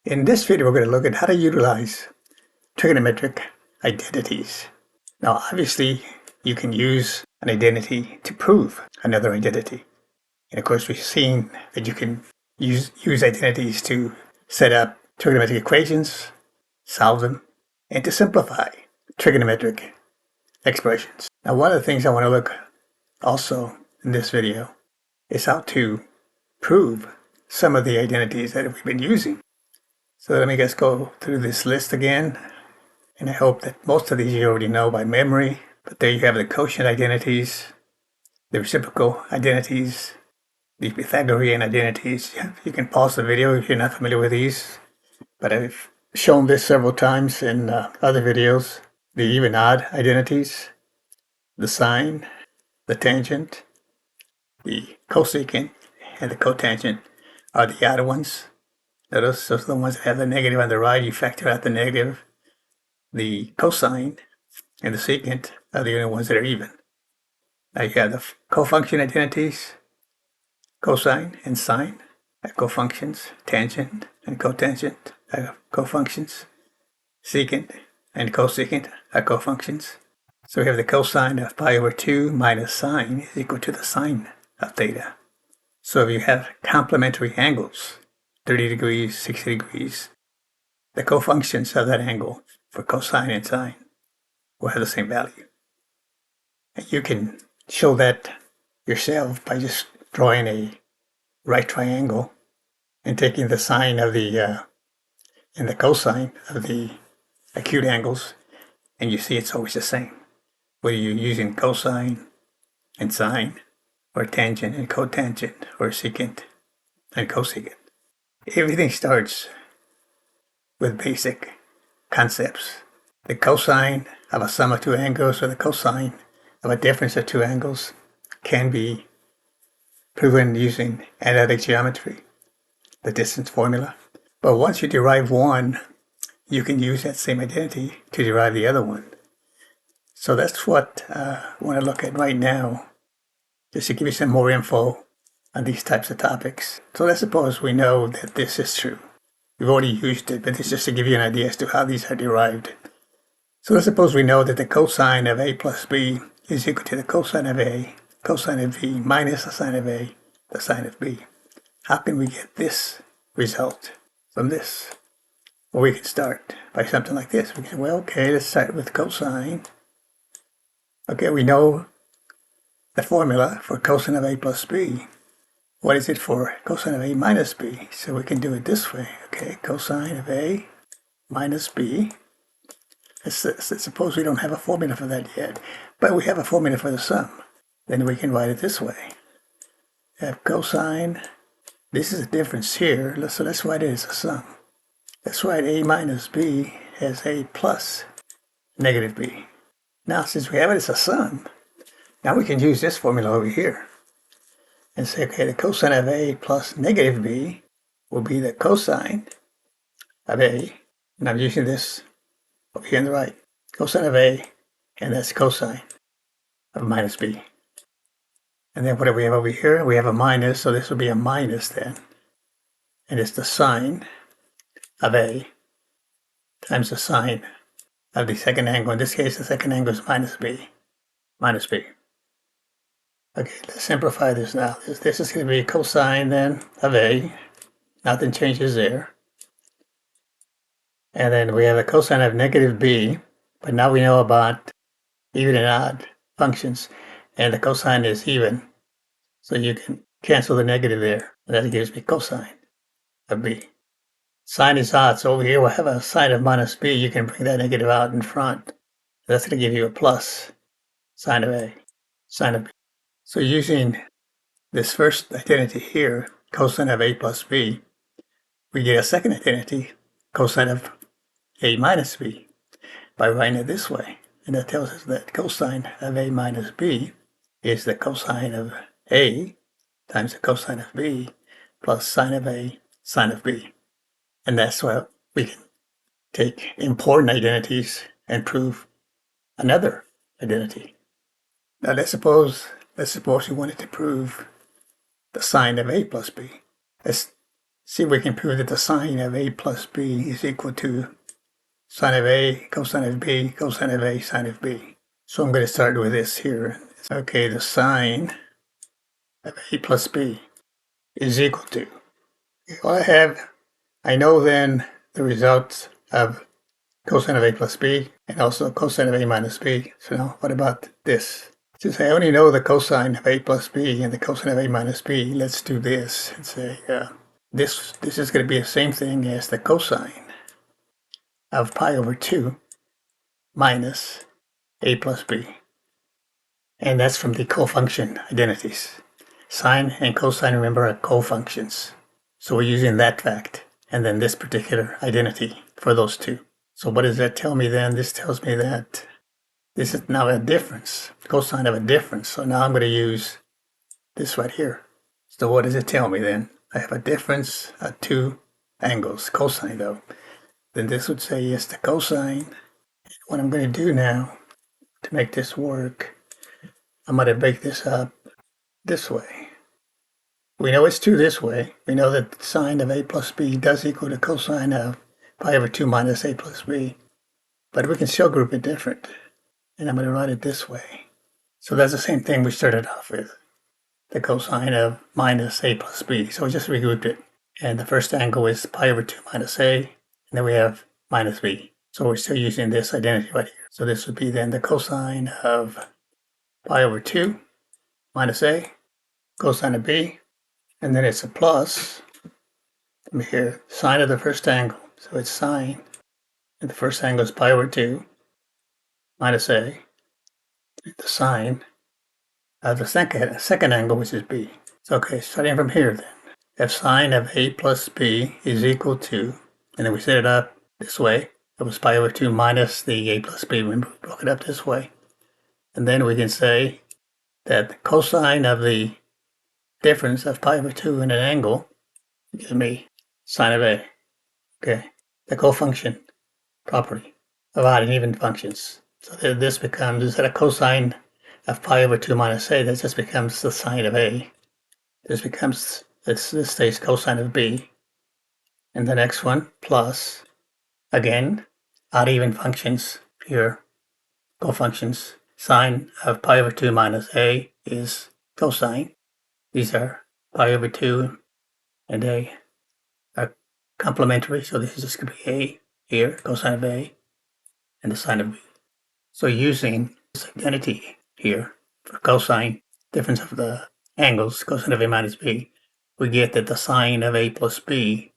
In this video, we're going to look at how to utilize trigonometric identities. Now, obviously, you can use an identity to prove another identity. And of course, we've seen that you can use identities to set up trigonometric equations, solve them, and to simplify trigonometric expressions. Now, one of the things I want to look also in this video is how to prove some of the identities that we've been using. So let me just go through this list again, and I hope that most of these you already know by memory. But there you have the quotient identities, the reciprocal identities, the Pythagorean identities. You can pause the video if you're not familiar with these, but I've shown this several times in other videos. The even-odd identities, the sine, the tangent, the cosecant, and the cotangent are the odd ones. Notice those are the ones that have the negative on the right. You factor out the negative. The cosine and the secant are the only ones that are even. Now you have the cofunction identities. Cosine and sine have cofunctions. Tangent and cotangent have cofunctions. Secant and cosecant are cofunctions. So we have the cosine of pi over 2 minus sine is equal to the sine of theta. So if you have complementary angles, 30 degrees, 60 degrees, the cofunctions of that angle for cosine and sine will have the same value. And you can show that yourself by just drawing a right triangle and taking the sine of the and the cosine of the acute angles, and you see it's always the same, whether you're using cosine and sine, or tangent and cotangent, or secant and cosecant. Everything starts with basic concepts. The cosine of a sum of two angles or the cosine of a difference of two angles can be proven using analytic geometry, the distance formula. But once you derive one, you can use that same identity to derive the other one. So that's what I want to look at right now, just to give you some more info on these types of topics. So let's suppose we know that this is true. We've already used it, but this is just to give you an idea as to how these are derived. So let's suppose we know that the cosine of a plus b is equal to the cosine of a, cosine of b minus the sine of a, the sine of b. How can we get this result from this? Well, we can start by something like this. We can say, well, okay, let's start with cosine. Okay, we know the formula for cosine of a plus b. What is it for cosine of a minus b? So we can do it this way. Okay, cosine of a minus b. Let's suppose we don't have a formula for that yet, but we have a formula for the sum. Then we can write it this way. We have cosine, this is a difference here, so let's write it as a sum. Let's write a minus b as a plus negative b. Now, since we have it as a sum, now we can use this formula over here and say, okay, the cosine of a plus negative b will be the cosine of a, and I'm using this over here on the right, cosine of a, and that's cosine of minus b. And then what do we have over here? We have a minus, so this will be a minus then. And it's the sine of a times the sine of the second angle. In this case, the second angle is minus b. Minus b. Okay, let's simplify this now. This is going to be cosine then of a. Nothing changes there. And then we have a cosine of negative b, but now we know about even and odd functions, and the cosine is even. So you can cancel the negative there, and that gives me cosine of b. Sine is odd, so over here we'll have a sine of minus b. You can bring that negative out in front. That's going to give you a plus sine of a, sine of b. So using this first identity here, cosine of a plus b, we get a second identity, cosine of a minus b, by writing it this way. And that tells us that cosine of a minus b is the cosine of a times the cosine of b plus sine of a, sine of b. And that's why we can take important identities and prove another identity. Now let's suppose we wanted to prove the sine of a plus b. Let's see if we can prove that the sine of A plus B is equal to sine of A, cosine of B, cosine of A, sine of B. So I'm going to start with this here. Okay, the sine of A plus B is equal to, well, I know then the results of cosine of A plus B and also cosine of A minus B. So now what about this? Since I only know the cosine of A plus B and the cosine of A minus B, let's do this and say this is going to be the same thing as the cosine of pi over 2 minus A plus B. And that's from the cofunction identities. Sine and cosine, remember, are cofunctions. So we're using that fact and then this particular identity for those two. So what does that tell me then? This tells me that this is now a difference, cosine of a difference. So now I'm going to use this right here. So what does it tell me then? I have a difference of two angles, cosine though. Then this would say yes, the cosine. What I'm going to do now to make this work, I'm going to break this up this way. We know it's 2 this way. We know that the sine of A plus B does equal to cosine of pi over 2 minus A plus B. But we can still group it different. And I'm going to write it this way. So that's the same thing we started off with. The cosine of minus A plus B. So we just regrouped it. And the first angle is pi over 2 minus A. And then we have minus B. So we're still using this identity right here. So this would be then the cosine of pi over 2 minus A, cosine of B. And then it's a plus. Let me hear sine of the first angle. So it's sine. And the first angle is pi over 2 minus A. And the sine of the second angle, which is B. So, okay, starting from here then. If sine of A plus B is equal to, and then we set it up this way. It was pi over 2 minus the A plus B. Remember, we broke it up this way. And then we can say that the cosine of the difference of pi over 2 in an angle gives me sine of A. Okay, the cofunction property of odd and even functions. So this becomes, instead of cosine of pi over 2 minus A, that just becomes the sine of A. This becomes, this stays cosine of B. And the next one, plus, again, odd even functions here, cofunctions. Sine of pi over 2 minus A is cosine. These are pi over 2 and A are complementary, so this is just going to be A here, cosine of A, and the sine of B. So using this identity here for cosine, difference of the angles, cosine of A minus B, we get that the sine of A plus B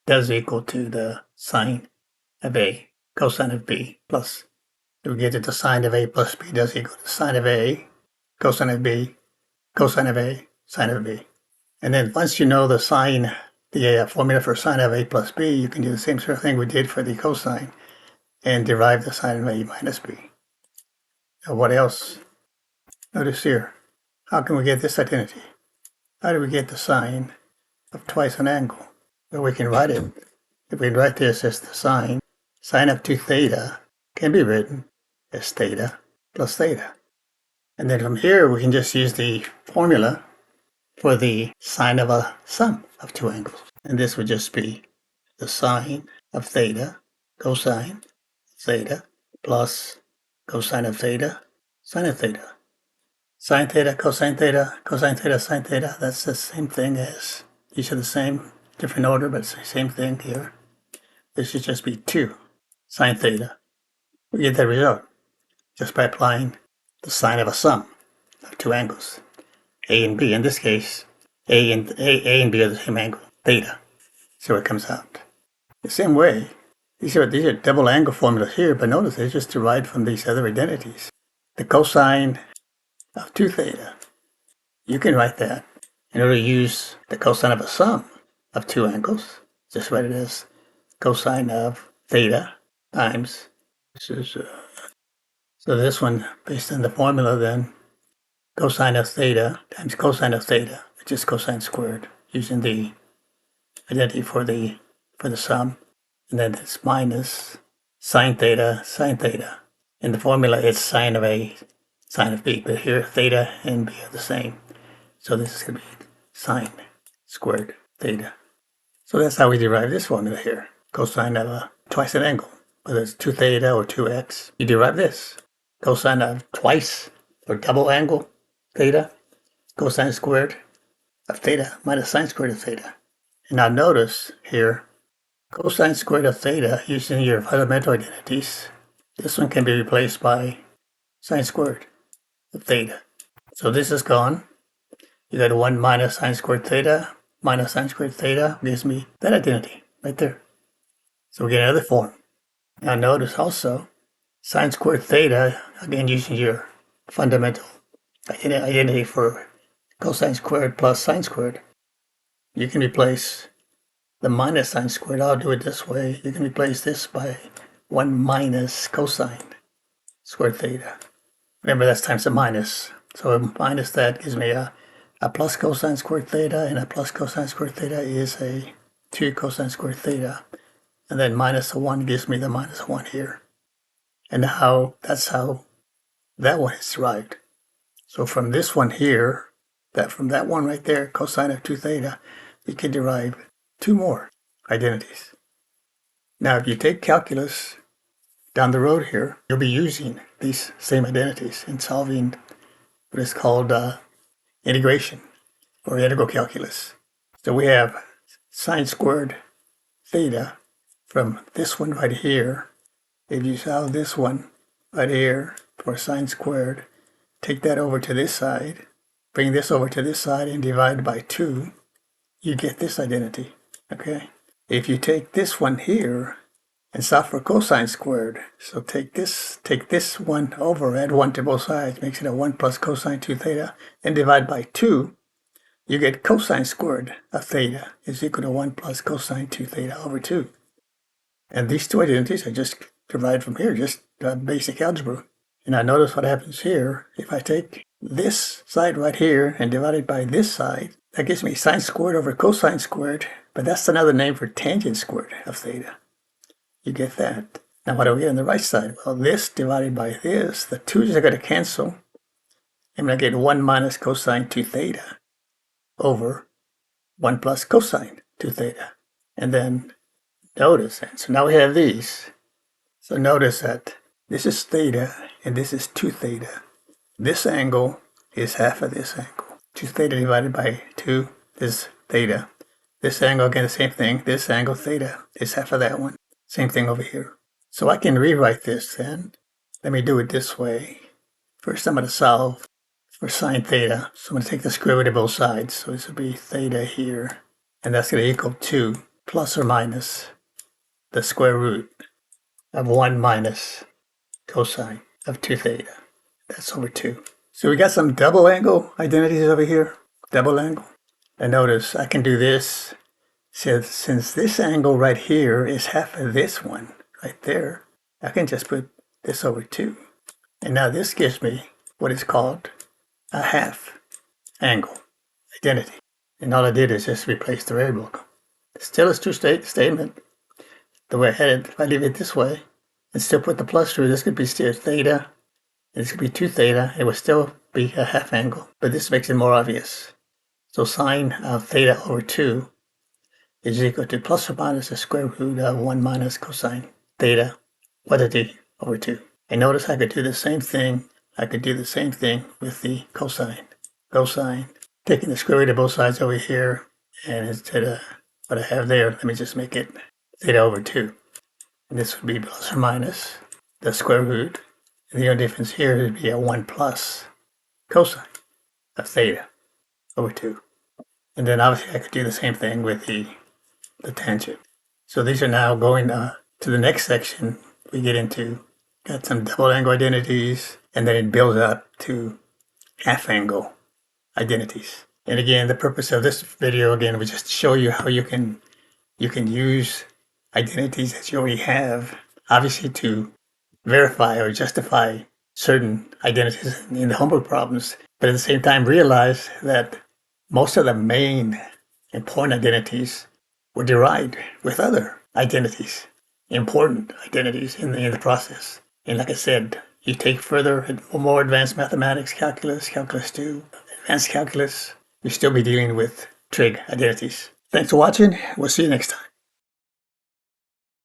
does equal to the sine of A, cosine of B, plus. We get that the sine of A plus B does equal to sine of A, cosine of B, cosine of A, sine of B. And then once you know the sine, the formula for sine of A plus B, you can do the same sort of thing we did for the cosine and derive the sine of A minus B. Now what else? Notice here, how can we get this identity? How do we get the sine of twice an angle? Well, we can write it. If we write this as the sine of 2 theta can be written as theta plus theta. And then from here, we can just use the formula for the sine of a sum of 2 angles. And this would just be the sine of theta, cosine theta, plus cosine of theta, sine of theta. Sine theta, cosine theta, cosine theta, sine theta. That's the same thing as, these are the same, different order, but it's the same thing here. This should just be 2 sine theta. We get that result just by applying the sine of a sum of 2 angles, A and B. In this case, A and B are the same angle, theta. So it comes out. The same way, these are double angle formulas here, but notice they're just derived from these other identities. The cosine of 2 theta, you can write that in order to use the cosine of a sum of 2 angles. Just write it as cosine of theta times, so this one, based on the formula then, cosine of theta times cosine of theta, which is cosine squared, using the identity for the sum. And then it's minus sine theta, sine theta. In the formula, it's sine of A, sine of B, but here theta and B are the same. So this is going to be sine squared theta. So that's how we derive this formula here. Cosine of twice an angle, whether it's 2 theta or 2x, you derive this. Cosine of twice or double angle theta, cosine squared of theta minus sine squared of theta. And now notice here, cosine squared of theta using your fundamental identities, this one can be replaced by sine squared of theta. So this is gone. You got 1 minus sine squared theta minus sine squared theta gives me that identity right there. So we get another form. Now notice also sine squared theta, again using your fundamental identity for cosine squared plus sine squared. You can replace the minus sine squared. I'll do it this way. You can replace this by 1 minus cosine squared theta. Remember, that's times a minus. So minus that gives me a plus cosine squared theta, and a plus cosine squared theta is a 2 cosine squared theta. And then minus a 1 gives me the minus 1 here. And that's how that one is derived. So from this one here, from that one right there, cosine of 2 theta, you can derive 2 more identities. Now, if you take calculus down the road here, you'll be using these same identities in solving what is called integration or integral calculus. So we have sine squared theta from this one right here. If you solve this one right here for sine squared, take that over to this side, bring this over to this side and divide by 2, you get this identity, okay? If you take this one here and solve for cosine squared, so take this one over, add 1 to both sides, makes it a 1 plus cosine 2 theta, and divide by 2, you get cosine squared of theta is equal to 1 plus cosine 2 theta over 2. And these two identities are just derived from here, just basic algebra. And now notice what happens here. If I take this side right here and divide it by this side, that gives me sine squared over cosine squared, but that's another name for tangent squared of theta. You get that. Now what do we get on the right side? Well, this divided by this, the 2's are going to cancel. I'm going to get 1 minus cosine 2 theta over 1 plus cosine 2 theta. And then notice that. So now we have these. So notice that this is theta and this is 2 theta. This angle is half of this angle. 2 theta divided by 2 is theta. This angle, again, the same thing. This angle theta is half of that one. Same thing over here. So I can rewrite this then. Let me do it this way. First I'm going to solve for sine theta. So I'm going to take the square root of both sides. So this will be theta here. And that's going to equal 2 plus or minus the square root of 1 minus cosine of 2 theta. That's over 2. So we got some double angle identities over here. Double angle. And notice I can do this. Since this angle right here is half of this one right there, I can just put this over 2. And now this gives me what is called a half angle identity. And all I did is just replace the variable. Still a true statement. The way I had it, if I leave it this way and still put the plus through, this could be still theta, and this could be 2 theta, it would still be a half angle. But this makes it more obvious. So sine of theta over 2 is equal to plus or minus the square root of 1 minus cosine theta quantity over 2. And notice I could do the same thing. I could do the same thing with the cosine. Cosine, taking the square root of both sides over here, and instead of what I have there, let me just make it theta over 2. And this would be plus or minus the square root. And the only difference here would be a 1 plus cosine of theta over 2. And then obviously I could do the same thing with the tangent. So these are now going to the next section. We get into, got some double angle identities, and then it builds up to half angle identities. And again, the purpose of this video again was just to show you how you can use identities that you already have, obviously to verify or justify certain identities in the homework problems, but at the same time realize that most of the main important identities were derived with other identities, important identities in the process. And like I said, you take further, more advanced mathematics, calculus, calculus 2, advanced calculus, you'll still be dealing with trig identities. Thanks for watching. We'll see you next time.